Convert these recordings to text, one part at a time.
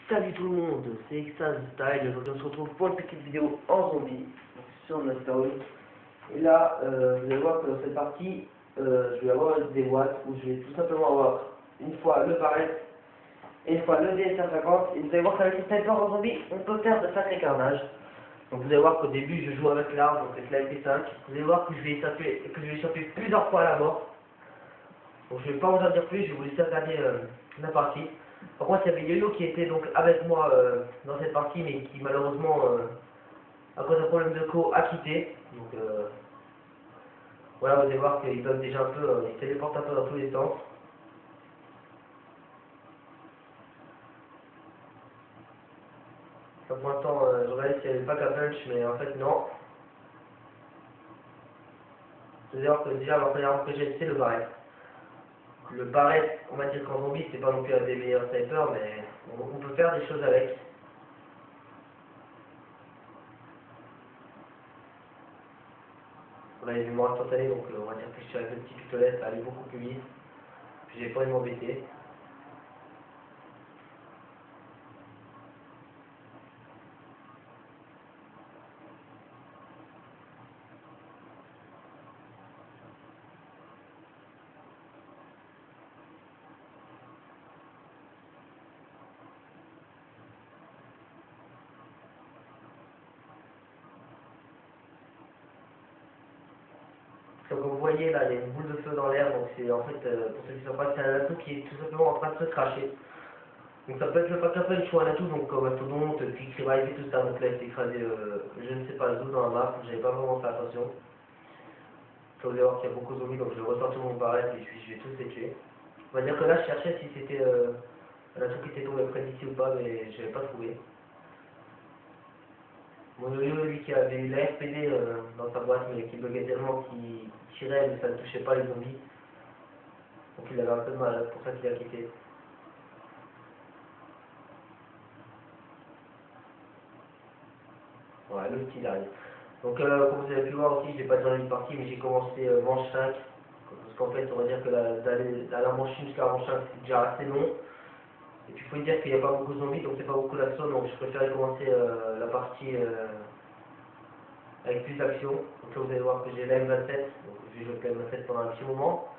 Salut tout le monde, c'est Extase Style. Aujourd'hui on se retrouve pour une petite vidéo en zombie sur notre story. Et là, vous allez voir que dans cette partie, je vais avoir des watts où je vais tout simplement avoir une fois le barrette et une fois le DSR50. Et vous allez voir qu'avec les snipers en zombie, on peut faire de sacrés carnages. Donc vous allez voir qu'au début je joue avec l'arme, donc avec la MP5. Vous allez voir que je vais échapper plusieurs fois à la mort. Donc je ne vais pas vous en dire plus, je vais vous laisser regarder la partie. Par contre, il y avait Yo-Yo qui était donc avec moi dans cette partie, mais qui malheureusement, à cause d'un problème de co, a quitté. Donc voilà, vous allez voir qu'il donne déjà un peu, il se téléporte un peu dans tous les sens. Ça, pour l'instant, je regardais s'il n'y avait pas qu'à punch, mais en fait non. Vous allez voir que déjà la première arme que j'ai, c'est le barrette. Le barrette, on va dire qu'en zombie, c'est pas non plus un des meilleurs snipers, mais on peut faire des choses avec. On a une mémoire instantanée, donc on va dire que je suis avec le petit pistolet, ça allait beaucoup plus vite. Puis j'ai pas envie de m'embêter. Comme vous voyez là, il y a une boule de feu dans l'air, donc c'est en fait, pour ceux qui ne savent pas, c'est un atout qui est tout simplement en train de se cracher. Donc ça peut être le pack up ou un atout, donc comme mastodonte, puis revive et tout ça, donc là il s'est écrasé, je ne sais pas où dans la map, j'avais pas vraiment fait attention. Là, vous allez voir qu'il y a beaucoup de zombies, donc je vais ressortir mon barrette et puis je vais tous les tuer. On va dire que là je cherchais si c'était un atout qui était tombé près d'ici ou pas, mais je n'avais pas trouvé. Mon yo-yo, lui qui avait eu la RPD dans sa boîte, mais qui buguait tellement qu'il tirait, mais ça ne touchait pas les zombies. Donc il avait un peu de mal, c'est pour ça qu'il a quitté. Ouais, le petit dernier. Donc comme vous avez pu voir aussi, je n'ai pas déjà une partie, mais j'ai commencé manche 5. Parce qu'en fait, on va dire que d'aller à la manche 1 jusqu'à la manche 5, c'est déjà assez long. Et puis il faut dire qu'il n'y a pas beaucoup de zombies, donc c'est pas beaucoup d'action, donc je préférais commencer la partie avec plus d'action. Donc là vous allez voir que j'ai la M27, donc je vais jouer avec la M27 pendant un petit moment.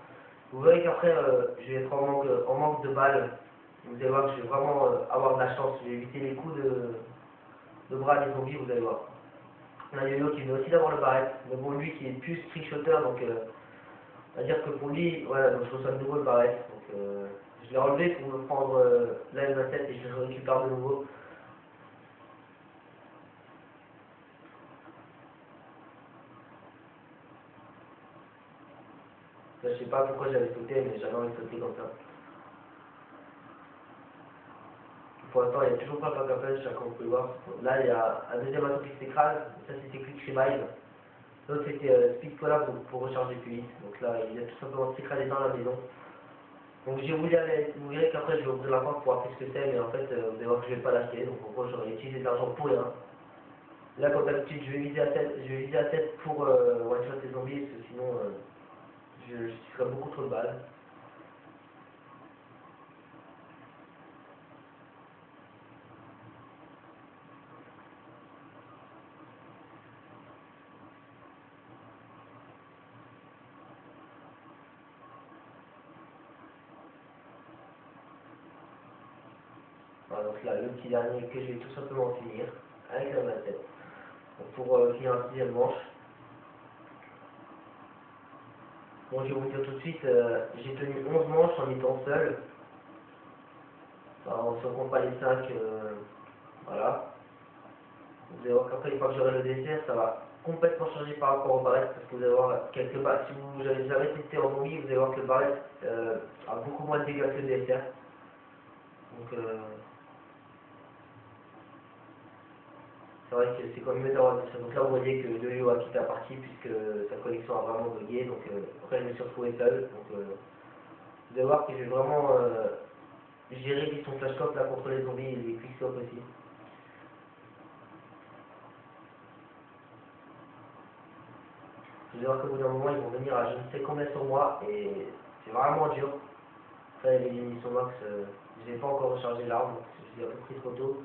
Vous verrez qu'après je vais être en manque de balles. Vous allez voir que je vais vraiment avoir de la chance, je vais éviter les coups de bras des zombies, vous allez voir. On a Yo-Yo qui veut aussi d'avoir le barrette, mais bon lui qui est plus trickshotter, donc on va dire que pour lui, voilà, donc je reçois de nouveau le barrette. Donc je l'ai relevé pour me prendre la M27 et je le récupère de nouveau. Là, je sais pas pourquoi j'avais sauté, mais j'avais envie de sauter comme ça. Pour l'instant, il n'y a toujours pas de punch, comme vous pouvez voir. Là, il y a un deuxième atout qui s'écrase, ça c'était Quick Revive. L'autre c'était Speed Collapse donc pour recharger plus vite. Donc là, il a tout simplement s'écrasé dans la maison. Donc j'ai voulu aller, vous verrez qu'après je vais ouvrir la porte pour voir ce que c'est, mais en fait, vous allez voir que je vais pas l'acheter, donc en gros j'aurais utilisé de l'argent pour rien. Là, comme d'habitude, je vais viser à 7, je vais viser à 7 pour one-shot les zombies, parce que sinon, je ferais beaucoup trop de balles. Voilà, donc là, le petit dernier que je vais tout simplement finir, avec la tête. Pour finir la sixième manche. Bon, je vais vous dire tout de suite, j'ai tenu 11 manches en étant seul. Enfin, on se compte pas les 5, voilà. Vous allez voir qu'après, une fois que j'aurai le dessert, ça va complètement changer par rapport au barrette, parce que vous allez voir, quelque part, si vous n'avez jamais testé en zombie, vous allez voir que le barrette a beaucoup moins de dégâts que le dessert. Donc, c'est vrai que c'est quand même mieux d'avoir le dessert. Donc là, vous voyez que Yo-Yo a quitté la partie, puisque sa connexion a vraiment bugué, donc après, je me suis retrouvé seul. Donc, vous allez voir que j'ai vraiment géré son flashcop là contre les zombies et les quickscopes aussi. Vous allez voir qu'au bout d'un moment, ils vont venir à je ne sais combien sur moi et c'est vraiment dur. Après les munitions max, je n'ai pas encore rechargé l'arme, parce que je l'ai à peu près trop tôt.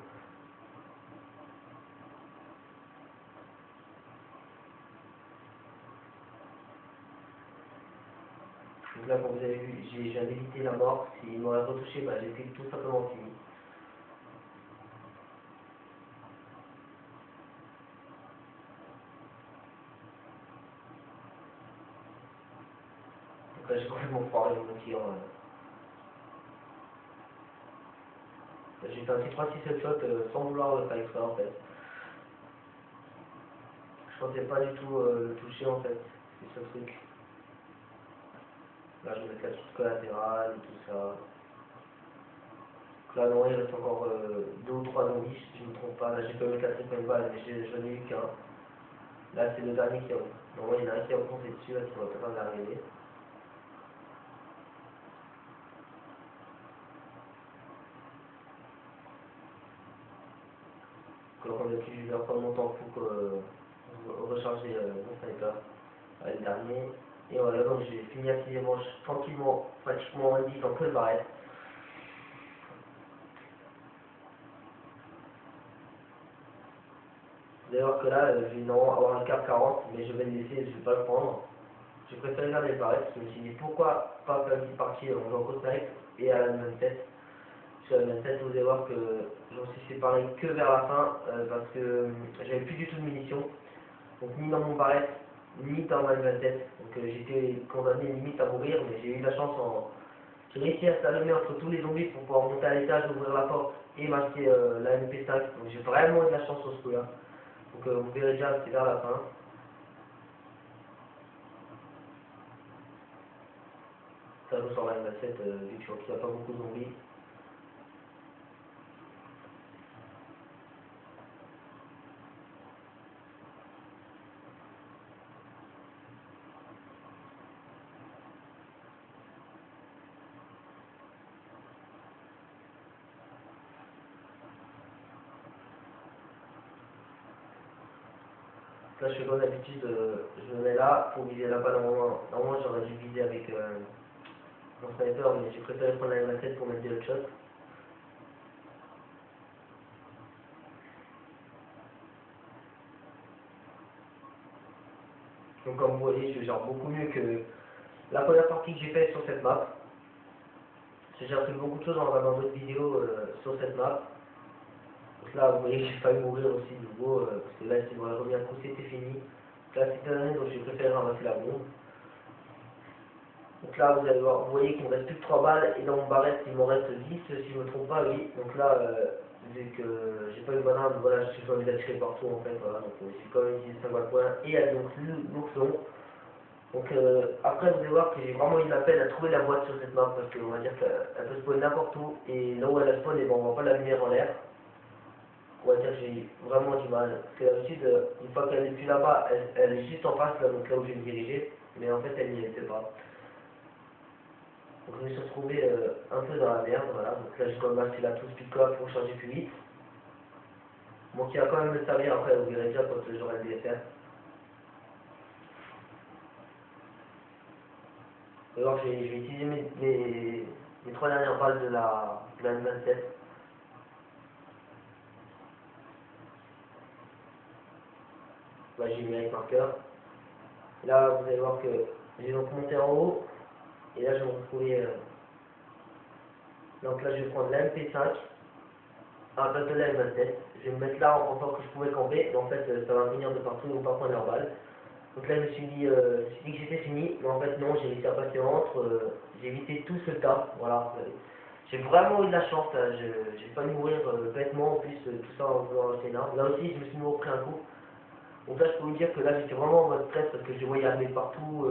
Donc là, comme vous avez vu, j'ai évité la mort. S'il m'aurait retouché, bah, j'étais tout simplement fini. Donc là, j'ai complètement foiré mon tir. J'ai fait un petit 3-6 headshot sans vouloir le faire exprès en fait. Je pensais pas du tout le toucher en fait. C'est ce truc. Là, je vais mettre la petite collatérale et tout ça. Donc là, non, il reste encore 2 ou 3 zombies, si je ne me trompe pas. Là, j'ai pas mis la triple balle, mais j'en ai eu qu'un. Là, c'est le dernier qui a. Normalement, il y en a un qui a foncé dessus, là, qui va pas d'arriver. Donc, on a pu, je vais reprendre mon temps pour recharger mon sniper. Le dernier. Et voilà, donc j'ai fini la 6ème manche tranquillement, pratiquement en 10 en peu de barrette. Vous allez voir que là, je vais normalement avoir un cap 40, mais je vais le laisser, je ne vais pas le prendre. J'ai préféré garder les barrettes, parce que je me suis dit pourquoi pas faire une petite partie en jouant au snipe et à la même tête. Sur la même tête, vous allez voir que j'en suis séparé que vers la fin, parce que j'avais plus du tout de munitions. Donc ni dans mon barrette, ni dans ma tête. Donc j'étais condamné limite à mourir, mais j'ai eu la chance en. J'ai réussi à s'allumer entre tous les zombies pour pouvoir monter à l'étage, ouvrir la porte et m'acheter la MP5. Donc j'ai vraiment eu de la chance sur ce coup-là. Donc vous verrez déjà, c'est vers la fin. Ça joue sur la M7 vu qu'il n'y a pas beaucoup de zombies. Là je fais comme d'habitude, je me mets là pour viser là-bas. Normalement j'aurais dû viser avec mon sniper, mais j'ai préféré prendre la M7 pour mettre des headshots. Donc comme vous voyez, je gère beaucoup mieux que la première partie que j'ai faite sur cette map. J'ai appris beaucoup de choses en regardant d'autres vidéos sur cette map. Donc là, vous voyez que j'ai failli mourir aussi de nouveau, parce que là, si on revient à coup, c'était fini. Donc là, c'était dernier, donc j'ai préféré ramasser la bombe. Donc là, vous allez voir, vous voyez qu'il me reste plus que 3 balles, et dans mon barrette, il m'en reste 10, si je ne me trompe pas, oui. Donc là, vu que j'ai pas eu de banane, voilà, j'ai pas envie d'attirer partout, en fait, voilà. Donc j'ai quand même utilisé 5 balles pour rien, et il y a donc l'ourson. Donc après, vous allez voir que j'ai vraiment eu de la peine à trouver la boîte sur cette map, parce qu'on va dire qu'elle peut spawn n'importe où, et là où elle a spawn, et ben, on voit pas la lumière en l'air. On va dire que j'ai vraiment du mal. Parce que d'habitude, une fois qu'elle est plus là-bas, elle est juste en face, là, donc là où je vais me diriger. Mais en fait, elle n'y était pas. Donc je me suis retrouvé un peu dans la merde, voilà. Donc là, j'ai quand même acheté la touche pick-up pour changer plus vite. Bon, qui va quand même me servir après, vous verrez déjà quand j'aurai le DSR. Alors, je vais utiliser mes 3 dernières balles de la M27. Là, j'ai mis avec marqueur. Et là, vous allez voir que j'ai donc monté en haut. Et là, je vais me retrouver. Donc là, je vais prendre la MP5. Un bâtonnet avec ma tête. Je vais me mettre là en pensant que je pouvais camper, mais en fait ça va venir de partout, ils vont pas prendre leur balle. Donc là je me suis dit que j'étais fini, mais en fait non, j'ai réussi à passer entre, j'ai évité tout ce tas, voilà. J'ai vraiment eu de la chance, là. J'ai failli mourir bêtement, en plus tout ça en voulant acheter une arme. Là aussi je me suis pris un coup. Donc là je peux vous dire que là j'étais vraiment en mode stress parce que je voyais arriver partout,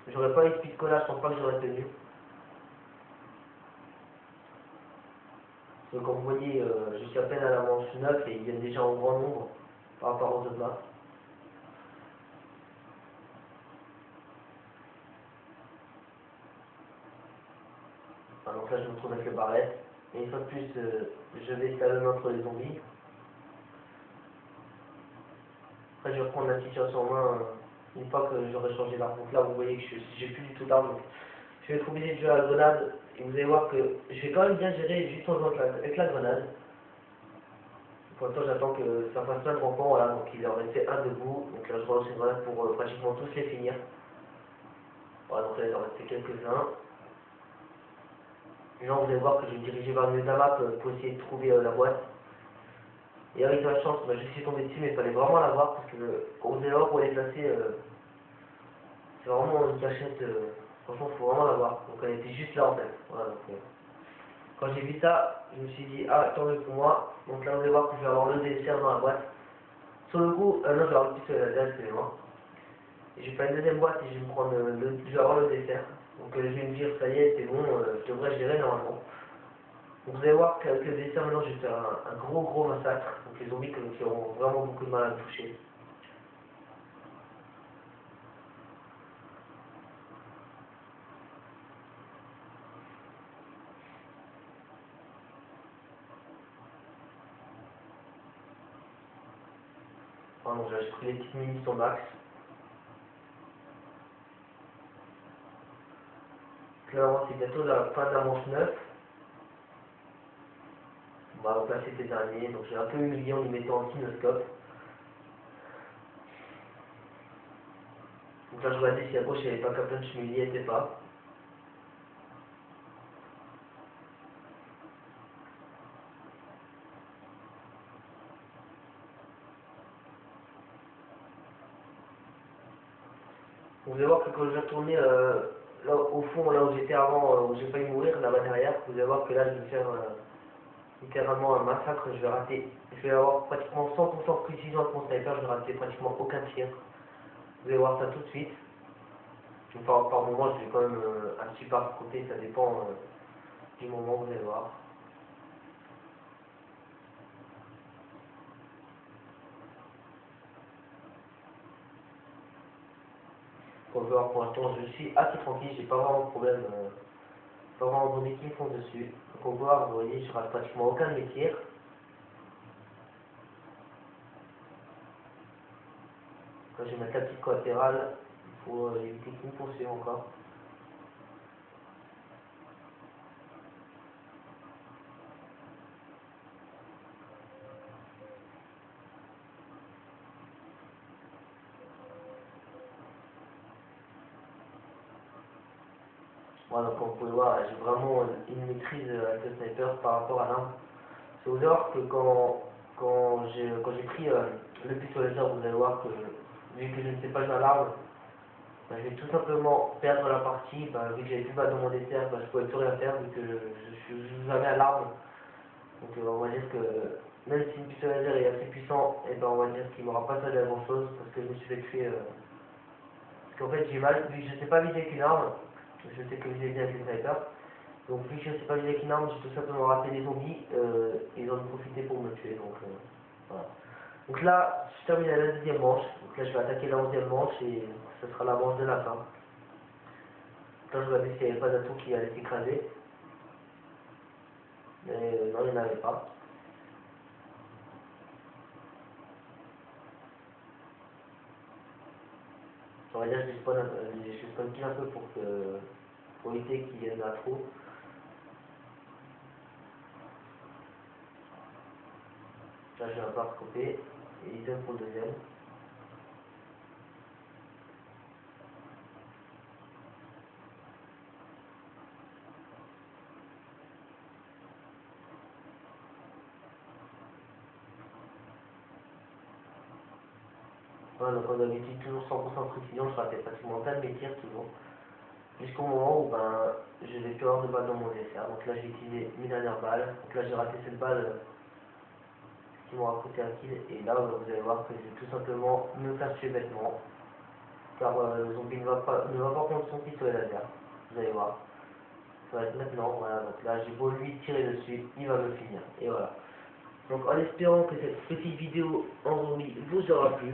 j'aurais pas eu de speed collage, je pense pas que j'aurais tenu. Donc comme vous voyez, je suis à peine à la manche 9 et ils viennent déjà en grand nombre par rapport aux autres maps. Enfin, donc là je me retrouve avec le barrette. Et une fois de plus, je vais escalader entre les zombies. Après je vais reprendre la situation en main une fois que j'aurai changé d'arme. Donc là vous voyez que j'ai plus du tout d'arme. Je vais être obligé de jouer à la grenade Et vous allez voir que je vais quand même bien gérer juste en jouant avec la grenade. Pour l'instant, j'attends que ça fasse plein de rampants, voilà, donc il en restait un debout. Donc là, je relance une grenade pour pratiquement tous les finir. Voilà, donc là, il en restait quelques-uns. Maintenant, vous allez voir que je vais me diriger vers le milieu de la map pour essayer de trouver la boîte. Et avec de la chance, bah, je suis tombé dessus, mais il fallait vraiment la voir parce que vous allez voir où elle est placée. C'est vraiment une cachette. Franchement, il faut vraiment la voir. Donc, elle était juste là en fait. Voilà, donc, quand j'ai vu ça, je me suis dit, ah, tant mieux pour moi. Donc là, vous allez voir que je vais avoir le dessert dans la boîte. Sur le coup, non, je vais avoir le pistolet laser, excusez-moi. Et je vais faire une deuxième boîte et je vais me prendre je vais avoir le dessert. Donc, je vais me dire, ça y est, c'est bon, je devrais gérer normalement. Donc vous allez voir qu'avec le dessert, maintenant, je vais faire un gros massacre. Donc les zombies qui auront vraiment beaucoup de mal à me toucher. Pardon, j'ai pris les petites munitions max. Clairement, c'est bientôt la fin de la manche 9. On va replacer ces derniers. Donc j'ai un peu humilié en y mettant en kinoscope. Donc là, je regardais si à gauche il n'y avait pas Captain, je m'humiliais, était pas. Vous allez voir que quand je vais retourner là au fond, là où j'étais avant, où j'ai failli mourir, là-bas derrière, vous allez voir que là je vais faire littéralement un massacre, je vais rater. Je vais avoir pratiquement 100% de précision avec mon sniper, je vais rater pratiquement aucun tir. Vous allez voir ça tout de suite. Par moment, je vais quand même un petit peu par côté, ça dépend du moment, vous allez voir. Vous allez voir, pour l'instant, je suis assez tranquille, j'ai pas vraiment de problème, pas vraiment de zombies qui me font dessus. Donc on va voir, vous voyez, je rate pratiquement aucun de mes tirs. Quand je vais mettre la petite collatérale, il faut éviter qu'ils me poursuivent encore. Voilà, donc comme vous pouvez voir, j'ai vraiment une maîtrise avec le sniper par rapport à l'arme. Il faut savoir que quand j'ai pris le pistolet laser, vous allez voir que vu que je ne sais pas jouer à l'arme, bah, je vais tout simplement perdre la partie. Bah, vu que j'avais plus de balle dans mon dessert, bah, je pouvais plus rien faire vu que je joue jamais à l'arme. Donc on va dire que même si le pistolet laser est assez puissant, et ben on va dire qu'il m'aura pas servi à grand chose parce que je me suis fait tuer. Parce qu'en fait j'ai mal, vu que je ne sais pas viser avec une arme, je sais que viser bien avec les snipers. Donc vu que je ne sais pas viser avec une arme, j'ai tout simplement raté les zombies et ils ont profité pour me tuer. Donc voilà. Donc là, je termine la deuxième manche. Donc là je vais attaquer la 11e manche et ce sera la manche de la fin. Donc là je vais regarder s'il n'y avait pas d'atout qui allait s'écraser. Mais non, il n'y en avait pas. On va dire que je spawn kill un peu pour éviter qu'il y ait de la trop. Là j'ai un bar scopé et item pour le deuxième. Voilà, donc comme d'habitude, toujours 100% de précision, je ratais pratiquement plein de mes tirs toujours. Jusqu'au moment où ben, je n'ai plus avoir de balles dans mon dessert. Donc là j'ai utilisé mes dernières balles. Donc là j'ai raté cette balle qui m'aura coûté un kill. Et là vous allez voir que je vais tout simplement me faire tuer bêtement. Car le zombie ne va pas prendre son pistolet laser. Vous allez voir. Ça va être maintenant. Voilà, donc là j'ai beau lui tirer dessus, il va me finir. Et voilà. Donc en espérant que cette petite vidéo en zombie vous aura plu.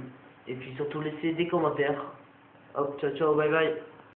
Et puis surtout laissez des commentaires. Hop, ciao ciao, bye bye.